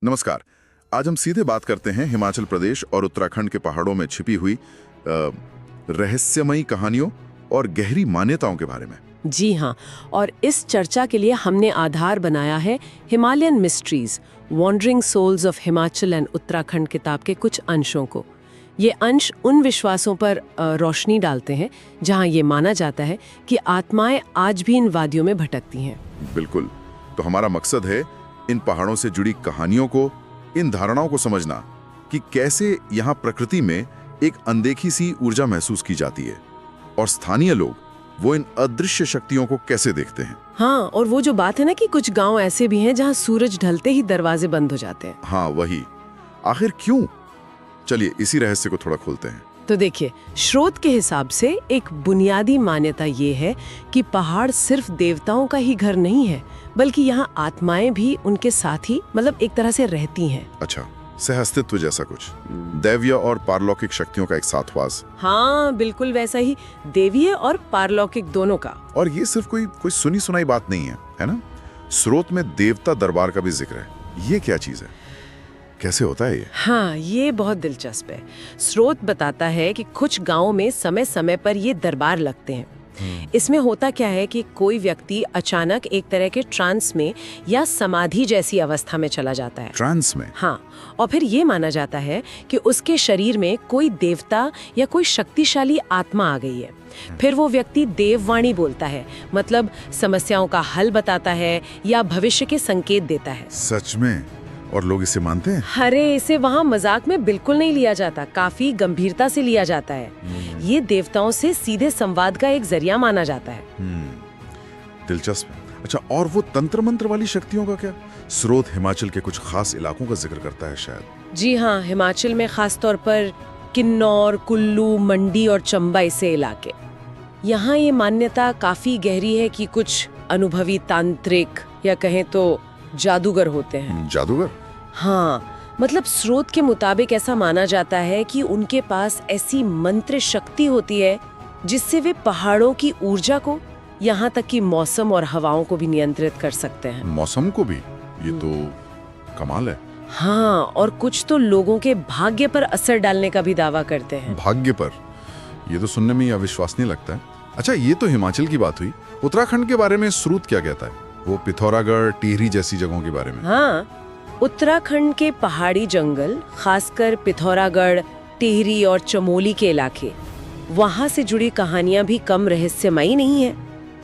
नमस्कार। आज हम सीधे बात करते हैं हिमाचल प्रदेश और उत्तराखंड के पहाड़ों में छिपी हुई रहस्यमयी कहानियों और गहरी मान्यताओं के बारे में। जी हाँ, और इस चर्चा के लिए हमने आधार बनाया है Himalayan mysteries wandering souls of Himachal and Uttarakhand किताब के कुछ अंशों को। ये अंश उन विश्वासों पर रोशनी डालते हैं जहाँ ये माना जाता है कि आत्माएं आज भी इन वादियों में भटकती हैं। बिल्कुल। तो हमारा मकसद है इन पहाड़ों से जुड़ी कहानियों को, इन धारणाओं को समझना कि कैसे यहाँ प्रकृति में एक अनदेखी सी ऊर्जा महसूस की जाती है और स्थानीय लोग वो इन अदृश्य शक्तियों को कैसे देखते हैं। हाँ, और वो जो बात है ना कि कुछ गांव ऐसे भी हैं जहाँ सूरज ढलते ही दरवाजे बंद हो जाते हैं। हाँ वही, आखिर क्यों? चलिए इसी रहस्य को थोड़ा खोलते हैं। तो देखिए, स्रोत के हिसाब से एक बुनियादी मान्यता ये है कि पहाड़ सिर्फ देवताओं का ही घर नहीं है, बल्कि यहाँ आत्माएं भी उनके साथ ही मतलब एक तरह से रहती हैं। अच्छा, सहअस्तित्व जैसा कुछ, दैवीय और पारलौकिक शक्तियों का एक साथवास। हाँ बिल्कुल वैसा ही, देवीय और पारलौकिक दोनों का। और ये सिर्फ कोई सुनी सुनाई बात नहीं है ना? स्रोत में देवता दरबार का भी जिक्र है। ये क्या चीज है, कैसे होता है ये? हाँ, ये बहुत दिलचस्प है। स्रोत बताता है कि कुछ गांवों में समय समय पर ये दरबार लगते हैं। इसमें होता क्या है कि कोई व्यक्ति अचानक एक तरह के ट्रांस में या समाधि जैसी अवस्था में चला जाता है। ट्रांस में? हाँ, और फिर ये माना जाता है कि उसके शरीर में कोई देवता या कोई शक्तिशाली आत्मा आ गई है। फिर वो व्यक्ति देववाणी बोलता है, मतलब समस्याओं का हल बताता है या भविष्य के संकेत देता है। सच में? और लोग इसे मानते हैं? अरे, इसे वहाँ मजाक में बिल्कुल नहीं लिया जाता, काफी गंभीरता से लिया जाता है। ये देवताओं से सीधे संवाद का एक जरिया माना जाता है। दिलचस्प। अच्छा, और वो तंत्र मंत्र वाली शक्तियों का क्या? स्रोत हिमाचल के कुछ खास इलाकों का जिक्र करता है शायद। जी हाँ, हिमाचल में खास तौर पर किन्नौर, कुल्लू, मंडी और चंबा ऐसे इलाके। यहाँ ये मान्यता काफी गहरी है कि कुछ अनुभवी तांत्रिक या कहें तो जादूगर होते हैं। जादूगर? हाँ, मतलब स्रोत के मुताबिक ऐसा माना जाता है कि उनके पास ऐसी मंत्र शक्ति होती है जिससे वे पहाड़ों की ऊर्जा को, यहाँ तक कि मौसम और हवाओं को भी नियंत्रित कर सकते हैं। मौसम को भी? ये तो कमाल है। हाँ, और कुछ तो लोगों के भाग्य पर असर डालने का भी दावा करते हैं। भाग्य पर? ये तो सुनने में ही अविश्वसनीय लगता है। अच्छा, ये तो हिमाचल की बात हुई। उत्तराखंड के बारे में स्रोत क्या कहता है? वो पिथौरागढ़, टिहरी जैसी जगहों के बारे में। हाँ, उत्तराखंड के पहाड़ी जंगल, खासकर पिथौरागढ़, टिहरी और चमोली के इलाके, वहाँ से जुड़ी कहानियां भी कम रहस्यमयी नहीं है।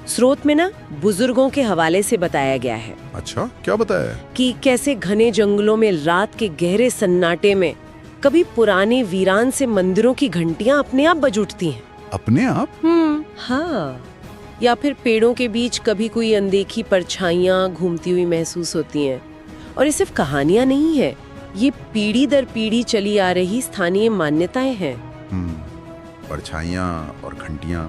स्रोत में ना बुजुर्गों के हवाले से बताया गया है। अच्छा, क्या बताया है? कि कैसे घने जंगलों में रात के गहरे सन्नाटे में कभी पुराने वीरान से मंदिरों की घंटियां अपने आप बज उठती हैं। अपने आप? हाँ, या फिर पेड़ों के बीच कभी कोई अनदेखी परछाइयां घूमती हुई महसूस होती हैं। और ये सिर्फ कहानियां नहीं है, ये पीढ़ी दर पीढ़ी चली आ रही स्थानीय मान्यताएं हैं। परछाइयां और घंटियां।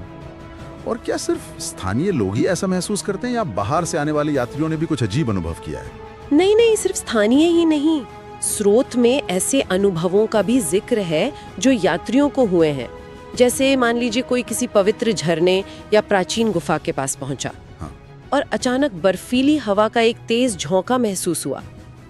और क्या सिर्फ स्थानीय लोग ही ऐसा महसूस करते हैं या बाहर से आने वाले यात्रियों ने भी कुछ अजीब अनुभव किया है? नहीं, सिर्फ स्थानीय ही नहीं, स्रोत में ऐसे अनुभवों का भी जिक्र है जो यात्रियों को हुए हैं। जैसे मान लीजिए कोई किसी पवित्र झरने या प्राचीन गुफा के पास पहुंचा। हाँ। और अचानक बर्फीली हवा का एक तेज झोंका महसूस हुआ,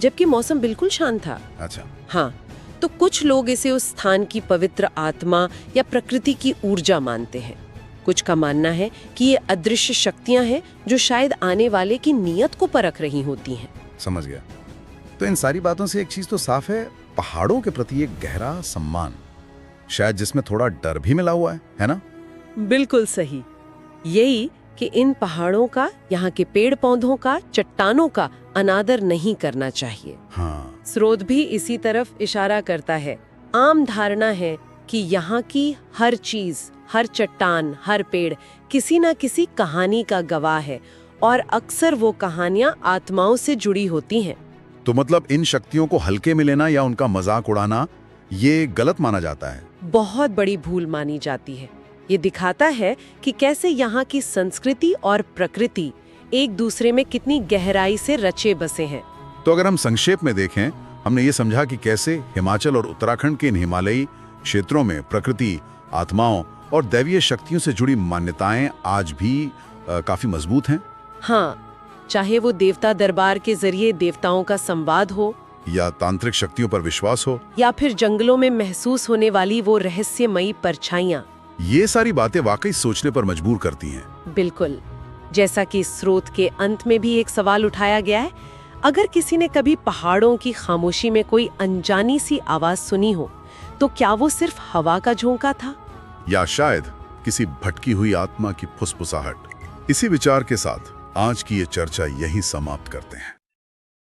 जबकि मौसम बिल्कुल शांत था। अच्छा। हाँ, तो कुछ लोग इसे उस स्थान की पवित्र आत्मा या प्रकृति की ऊर्जा मानते हैं। कुछ का मानना है कि ये अदृश्य शक्तियां हैं जो शायद आने वाले की नीयत को परख रही होती हैं। समझ गया। तो इन सारी बातों से एक चीज तो साफ है, पहाड़ों के प्रति एक गहरा सम्मान, शायद जिसमें थोड़ा डर भी मिला हुआ है ना? बिल्कुल सही। यही कि इन पहाड़ों का, यहाँ के पेड़ पौधों का, चट्टानों का अनादर नहीं करना चाहिए। हाँ। स्रोत भी इसी तरफ इशारा करता है। आम धारणा है कि यहाँ की हर चीज, हर चट्टान, हर पेड़ किसी न किसी कहानी का गवाह है और अक्सर वो कहानियां आत्माओं से जुड़ी होती हैं। तो मतलब इन शक्तियों को हल्के में लेना या उनका मजाक उड़ाना ये गलत माना जाता है? बहुत बड़ी भूल मानी जाती है। ये दिखाता है कि कैसे यहाँ की संस्कृति और प्रकृति एक दूसरे में कितनी गहराई से रचे बसे हैं। तो अगर हम संक्षेप में देखें, हमने ये समझा कि कैसे हिमाचल और उत्तराखंड के इन हिमालयी क्षेत्रों में प्रकृति, आत्माओं और दैवीय शक्तियों से जुड़ी मान्यताएं आज भी काफी मजबूत हैं। हाँ, चाहे वो देवता दरबार के जरिए देवताओं का संवाद हो, या तांत्रिक शक्तियों पर विश्वास हो, या फिर जंगलों में महसूस होने वाली वो रहस्यमयी परछाइयां। ये सारी बातें वाकई सोचने पर मजबूर करती हैं। बिल्कुल। जैसा कि स्रोत के अंत में भी एक सवाल उठाया गया है, अगर किसी ने कभी पहाड़ों की खामोशी में कोई अनजानी सी आवाज सुनी हो, तो क्या वो सिर्फ हवा का झोंका था, या शायद किसी भटकी हुई आत्मा की फुसफुसाहट। इसी विचार के साथ आज की ये चर्चा यहीं समाप्त करते हैं।